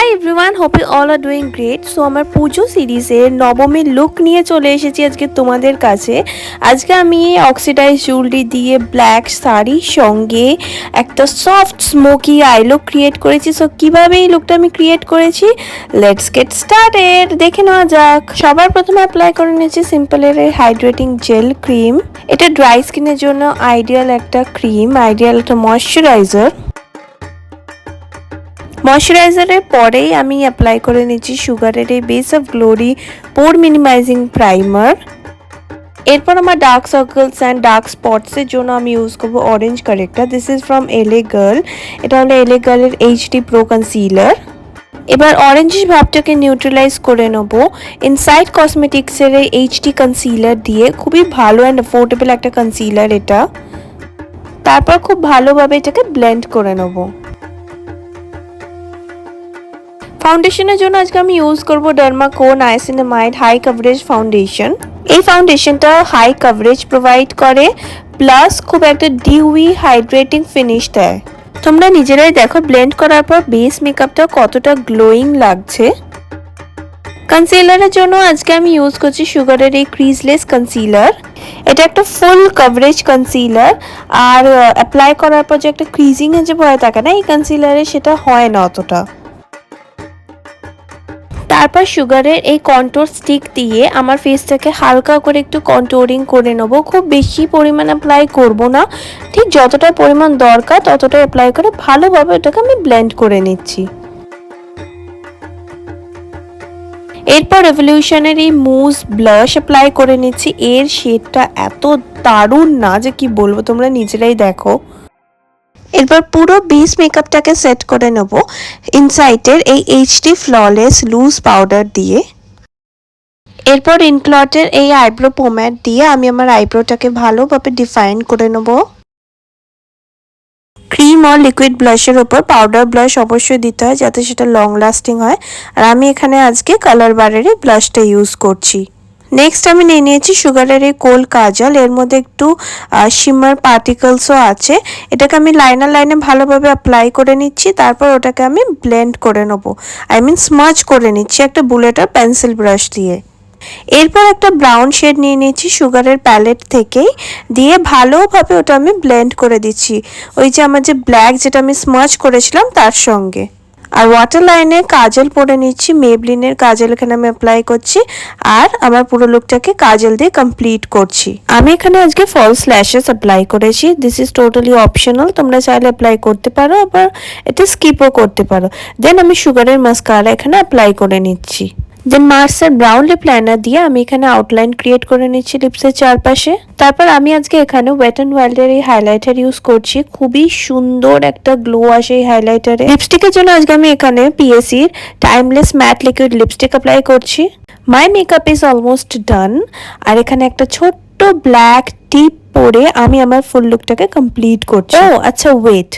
High everyone, hope you all are doing great. So আমার পুজো সিরিজের নবমীর লুক নিয়ে চলে এসেছি আজকে তোমাদের কাছে। আজকে আমি অক্সিডাইজ জুয়েলারি দিয়ে ব্ল্যাক শাড়ির সঙ্গে একটা soft smoky I look create করেছি। সো কীভাবে এই লুকটা আমি ক্রিয়েট করেছি, লেটস গেট স্টার্টেড। দেখে নেওয়া যাক। সবার প্রথমে অ্যাপ্লাই করে নিয়েছি সিম্পলের এই হাইড্রেটিং জেল ক্রিম। এটা ড্রাই স্কিনের জন্য আইডিয়াল একটা ক্রিম, আইডিয়াল একটা ময়শ্চারাইজার। ময়শ্চারাইজারের পরেই আমি অ্যাপ্লাই করে নিচ্ছি সুগারের এই base of glory poor minimising primer. এরপর আমার ডার্ক সার্কেলস অ্যান্ড ডার্ক স্পটসের জন্য আমি ইউজ করবো orange corrector. This is from LA girl. এটা হলো এলএ গার্লের এইচডি প্রো কনসিলার। এবার অরেঞ্জিশ ভাবটাকে নিউট্রালাইজ করে নেবো ইনসাইড কসমেটিক্সের এই এইচডি কনসিলার দিয়ে। খুবই ভালো অ্যান্ড অ্যাফোর্ডেবল একটা কনসিলার এটা। তারপর খুব ভালোভাবে এটাকে ব্লেন্ড করে নেবো। ফাউন্ডেশনের জন্য আজকে আমি ইউজ করব ডার্মা কো নাইসিনামাইড হাই কভারেজ ফাউন্ডেশন। এই ফাউন্ডেশনটা হাই কভারেজ প্রোভাইড করে, প্লাস খুব একটা ডিউই হাইড্রেটিং ফিনিশ দেয়। তোমরা নিজেরাই দেখো ব্লেন্ড করার পর বেস মেকআপটা কতটা গ্লোয়িং লাগছে। কনসিলারের জন্য আজকে আমি ইউজ করছি সুগারের এই ক্রিজলেস কনসিলার। এটা একটা ফুল কভারেজ কনসিলার, আর অ্যাপ্লাই করার পর যে একটা ক্রিজিংয়ে যে ভয় থাকে না, এই কনসিলারে সেটা হয় না অতটা। তারপর সুগারের এই কন্ট্রোর স্টিক দিয়ে আমার ফেসটাকে হালকা করে একটু কন্ট্রোরিং করে নেব। খুব বেশি পরিমাণ অ্যাপ্লাই করব না, ঠিক যতটা পরিমাণ দরকার ততটা অ্যাপ্লাই করে ভালোভাবে ওটাকে আমি ব্লেন্ড করে নিচ্ছি। এরপর রেভলিউশনের এই মুজ ব্লাশ অ্যাপ্লাই করে নিচ্ছি। এর শেডটা এত দারুণ না যে কি বলবো, তোমরা নিজেরাই দেখো। এরপর পুরো বেস মেকআপটাকে সেট করে নেব ইনসাইটের এই এইচডি ফ্ললেস লুজ পাউডার দিয়ে। এরপর ইনক্লটের এই আইব্রো পোম্যাড দিয়ে আমি আমার আইব্রোটাকে ভালোভাবে ডিফাইন করে নেব। ক্রিম আর লিকুইড ব্লাশের উপর পাউডার ব্লাশ অবশ্যই দিতে হয় যাতে সেটা লং লাস্টিং হয়, আর আমি এখানে আজকে কালার বারের এই ব্লাশটা ইউজ করছি। নেক্সট আমি নিয়ে নিয়েছি সুগারের এই কোল কাজল। এর মধ্যে একটু শিমার পার্টিকলসও আছে। এটাকে আমি লাইনে ভালোভাবে অ্যাপ্লাই করে নিচ্ছি। তারপর ওটাকে আমি ব্লেন্ড করে নেবো, আই মিন স্মাচ করে নিচ্ছি একটা বুলেট আর পেন্সিল ব্রাশ দিয়ে। এরপর একটা ব্রাউন শেড নিয়ে নিয়েছি সুগারের প্যালেট থেকেই, দিয়ে ভালোভাবে ওটা আমি ব্লেন্ড করে দিচ্ছি ওই যে আমার যে ব্ল্যাক যেটা আমি স্মাচ করেছিলাম তার সঙ্গে। আর ওয়াটার লাইনে কাজল পরে নিচ্ছি, মেবলিনের কাজল এখানে আমি অ্যাপ্লাই করছি, আর আমার পুরো লুকটাকে কাজল দিয়ে কমপ্লিট করছি। আমি এখানে আজকে ফলস ল্যাশেস অ্যাপ্লাই করেছি। দিস ইজ টোটালি অপশনাল, তোমরা চাইলে অ্যাপ্লাই করতে পারো, আবার এটা স্কিপও করতে পারো। দেন আমি সুগারের মাস্কারা এখানে অ্যাপ্লাই করে নিচ্ছি। দেন মার্সের ব্রাউন লিপ লাইনার দিয়ে আমি এখানে আউটলাইন ক্রিয়েট করে নিচ্ছি লিপসের চারপাশে। তারপর আমি আজকে এখানে ওয়েট অ্যান্ড ওয়াইল্ডের এই হাইলাইটার ইউজ করছি। খুবই সুন্দর একটা গ্লো আসে এই হাইলাইটারে। লিপস্টিকের জন্য আজকে আমি এখানে পিএসির timeless matte liquid lipstick apply করছি। My makeup is almost done. আর এখানে একটা ছোট্ট ব্ল্যাক টিপ পরে আমি আমার ফুল লুকটাকে কমপ্লিট করছি। ও আচ্ছা, ওয়েট,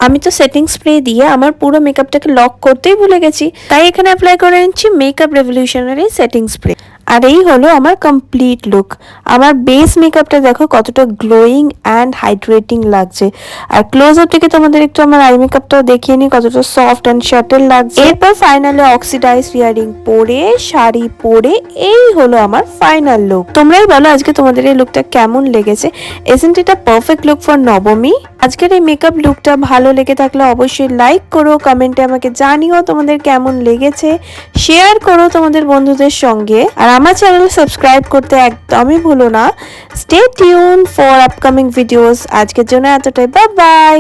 আমি তো সেটিং স্প্রে দিয়ে আমার পুরো মেকআপটাকে লক করতেই ভুলে গেছি, তাই এখানে অ্যাপ্লাই করে নিচ্ছি মেকআপ রেভলিউশনারি সেটিং স্প্রে। আর এই হলো আমার কমপ্লিট লুক। আমার বেস মেকআপটা দেখো কতটা গ্লোয়িং অ্যান্ড হাইড্রেটিং লাগছে। আর ক্লোজ আপ থেকে তোমাদের একটু আমার আই মেকআপটাও দেখিয়ে নিই কতটা সফট অ্যান্ড শাটল লাগছে। এরপর ফাইনালি অক্সিডাইজ ইয়ারিং পরে শাড়ি পরে এই হলো আমার ফাইনাল লুক। তোমরাই বলো আজকে তোমাদের এই লুকটা কেমন লেগেছে। Isn't it a perfect look for নবমী? আজকের এই মেকআপ লুকটা ভালো লেগে থাকলে অবশ্যই লাইক করো, কমেন্টে আমাকে জানিও তোমাদের কেমন লেগেছে, শেয়ার করো তোমাদের বন্ধুদের সঙ্গে, আর আমার চ্যানেল সাবস্ক্রাইব করতে একদমই ভুলো না। Stay tune for upcoming videos. আজকের জন্য এতটাই, বাই বাই।